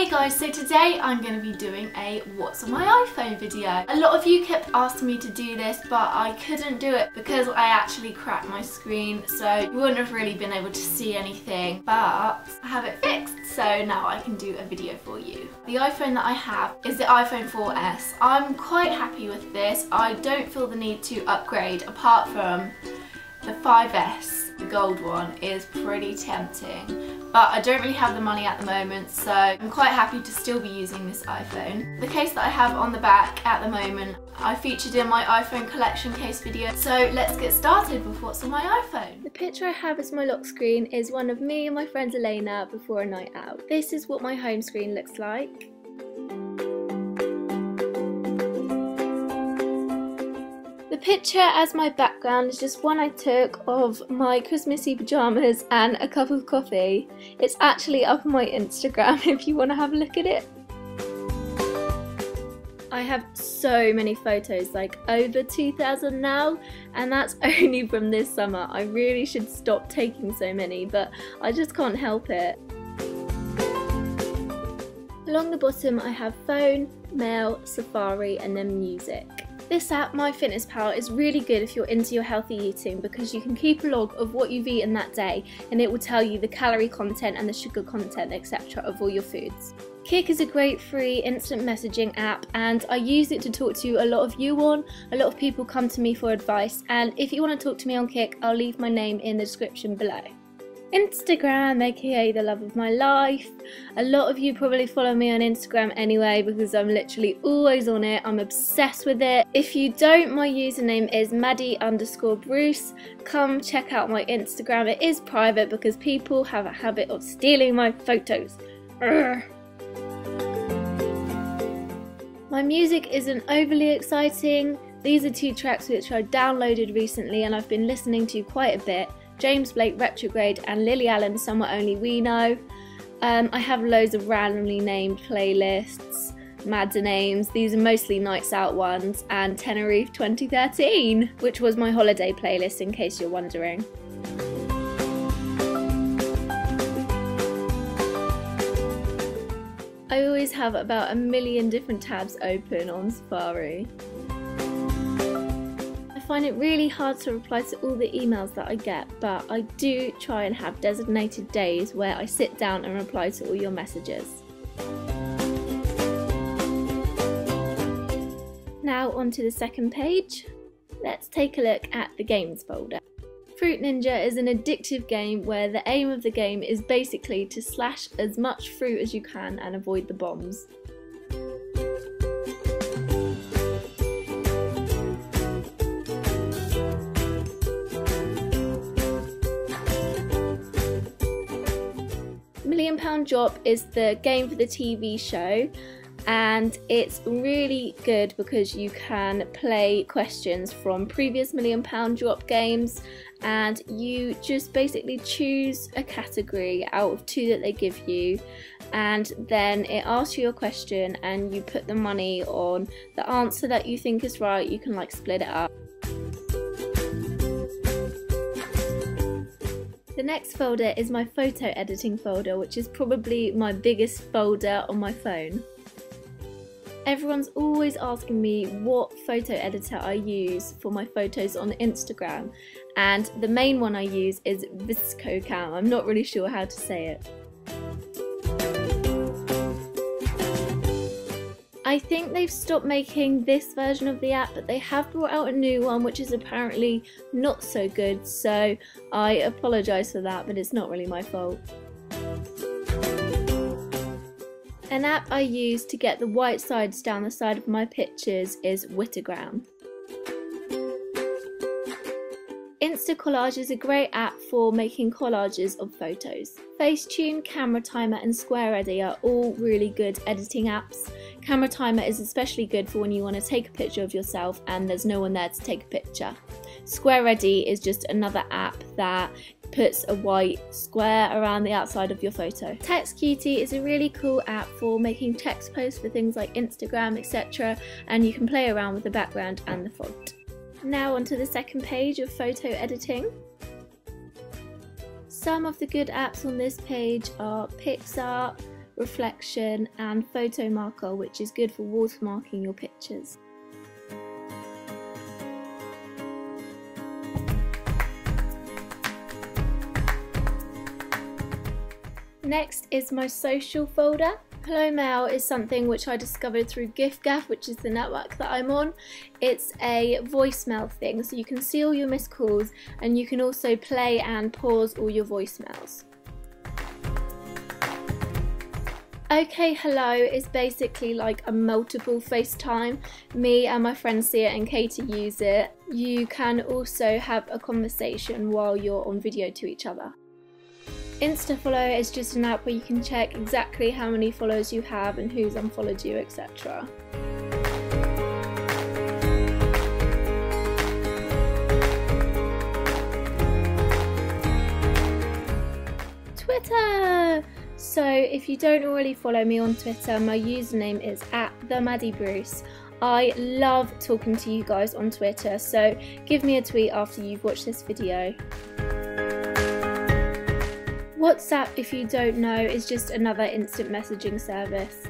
Hey guys, so today I'm going to be doing a what's on my iPhone video. A lot of you kept asking me to do this, but I couldn't do it because I actually cracked my screen, so you wouldn't have really been able to see anything, but I have it fixed, so now I can do a video for you. The iPhone that I have is the iPhone 4S. I'm quite happy with this. I don't feel the need to upgrade apart from the 5S, the gold one, is pretty tempting, but I don't really have the money at the moment, so I'm quite happy to still be using this iPhone. The case that I have on the back at the moment, I featured in my iPhone collection case video, so let's get started with what's on my iPhone. The picture I have as my lock screen is one of me and my friend Elena before a night out. This is what my home screen looks like. The picture as my background is just one I took of my Christmassy pyjamas and a cup of coffee. It's actually up on my Instagram if you want to have a look at it. I have so many photos, like over 2,000 now, and that's only from this summer. I really should stop taking so many, but I just can't help it. Along the bottom I have phone, mail, Safari and then music. This app, MyFitnessPal, is really good if you're into your healthy eating because you can keep a log of what you've eaten that day and it will tell you the calorie content and the sugar content, etc. of all your foods. Kik is a great free instant messaging app and I use it to talk to a lot of you on. A lot of people come to me for advice, and if you want to talk to me on Kik, I'll leave my name in the description below. Instagram, aka the love of my life. A lot of you probably follow me on Instagram anyway because I'm literally always on it. I'm obsessed with it. If you don't, my username is Maddie_Bruce. Come check out my Instagram. It is private because people have a habit of stealing my photos. Urgh. My music isn't overly exciting. These are two tracks which I downloaded recently and I've been listening to quite a bit. James Blake, Retrograde, and Lily Allen, Somewhere Only We Know. I have loads of randomly named playlists, Madder names. These are mostly nights out ones, and Tenerife 2013, which was my holiday playlist in case you're wondering. I always have about 1 million different tabs open on Safari. I find it really hard to reply to all the emails that I get, but I do try and have designated days where I sit down and reply to all your messages. Now onto the second page. Let's take a look at the games folder. Fruit Ninja is an addictive game where the aim of the game is basically to slash as much fruit as you can and avoid the bombs. £1 Million Job is the game for the TV show, and it's really good because you can play questions from previous £1 Million Drop games and you just basically choose a category out of 2 that they give you, and then it asks you a question and you put the money on the answer that you think is right. You can like split it up. The next folder is my photo editing folder, which is probably my biggest folder on my phone. Everyone's always asking me what photo editor I use for my photos on Instagram, and the main one I use is ViscoCam. I'm not really sure how to say it. I think they've stopped making this version of the app, but they have brought out a new one which is apparently not so good, so I apologise for that, but it's not really my fault. An app I use to get the white sides down the side of my pictures is Whittagram. Instacollage is a great app for making collages of photos. Facetune, Camera Timer and Square Ready are all really good editing apps. Camera Timer is especially good for when you want to take a picture of yourself and there's no one there to take a picture. Square Ready is just another app that puts a white square around the outside of your photo. TextCutie is a really cool app for making text posts for things like Instagram, etc., and you can play around with the background and the font. Now onto the second page of photo editing. Some of the good apps on this page are PixArt, reflection and photo marker, which is good for watermarking your pictures. Next is my social folder. Hello Mail is something which I discovered through giffgaff, which is the network that I'm on. It's a voicemail thing, so you can see all your missed calls and you can also play and pause all your voicemails. Okay Hello is basically like a multiple FaceTime. Me and my friends see it and Katie use it. You can also have a conversation while you're on video to each other. Instafollow is just an app where you can check exactly how many followers you have and who's unfollowed you, etc. Twitter! So if you don't already follow me on Twitter, my username is @themaddiebruce. I love talking to you guys on Twitter, so give me a tweet after you've watched this video. WhatsApp, if you don't know, is just another instant messaging service.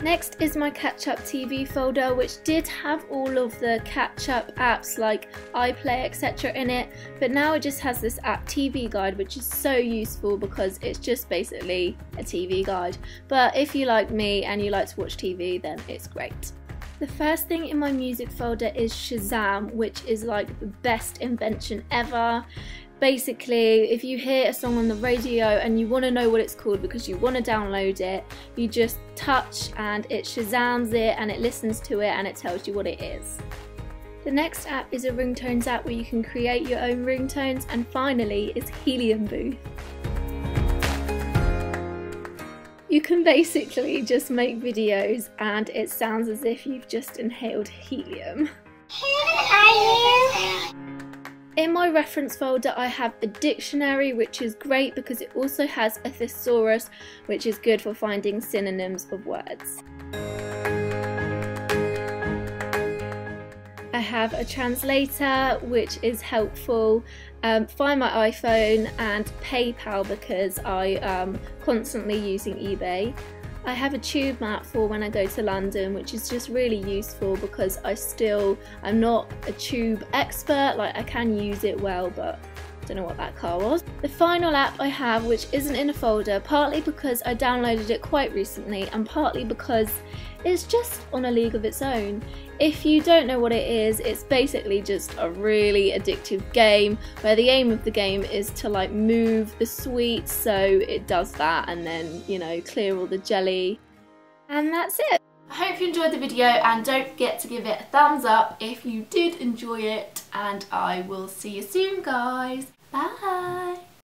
Next is my catch-up TV folder, which did have all of the catch-up apps like iPlay, etc. in it, but now it just has this app TV guide, which is so useful because it's just basically a TV guide. But if you like me and you like to watch TV, then it's great. The first thing in my music folder is Shazam, which is like the best invention ever. Basically, if you hear a song on the radio and you want to know what it's called because you want to download it, you just touch and it Shazams it and it listens to it and it tells you what it is. The next app is a ringtones app where you can create your own ringtones, and finally is Helium Booth. You can basically just make videos and it sounds as if you've just inhaled helium. Who are you? In my reference folder I have a dictionary, which is great because it also has a thesaurus, which is good for finding synonyms of words. I have a translator, which is helpful, Find My iPhone and PayPal because I am constantly using eBay. I have a tube map for when I go to London, which is just really useful because I'm not a tube expert. Like, I can use it well, but I don't know what that car was. The final app I have, which isn't in a folder, partly because I downloaded it quite recently and partly because it's just on a league of its own. If you don't know what it is, it's basically just a really addictive game where the aim of the game is to like move the sweets, so it does that and then, you know, clear all the jelly. And that's it. I hope you enjoyed the video and don't forget to give it a thumbs up if you did enjoy it, and I will see you soon guys. Bye!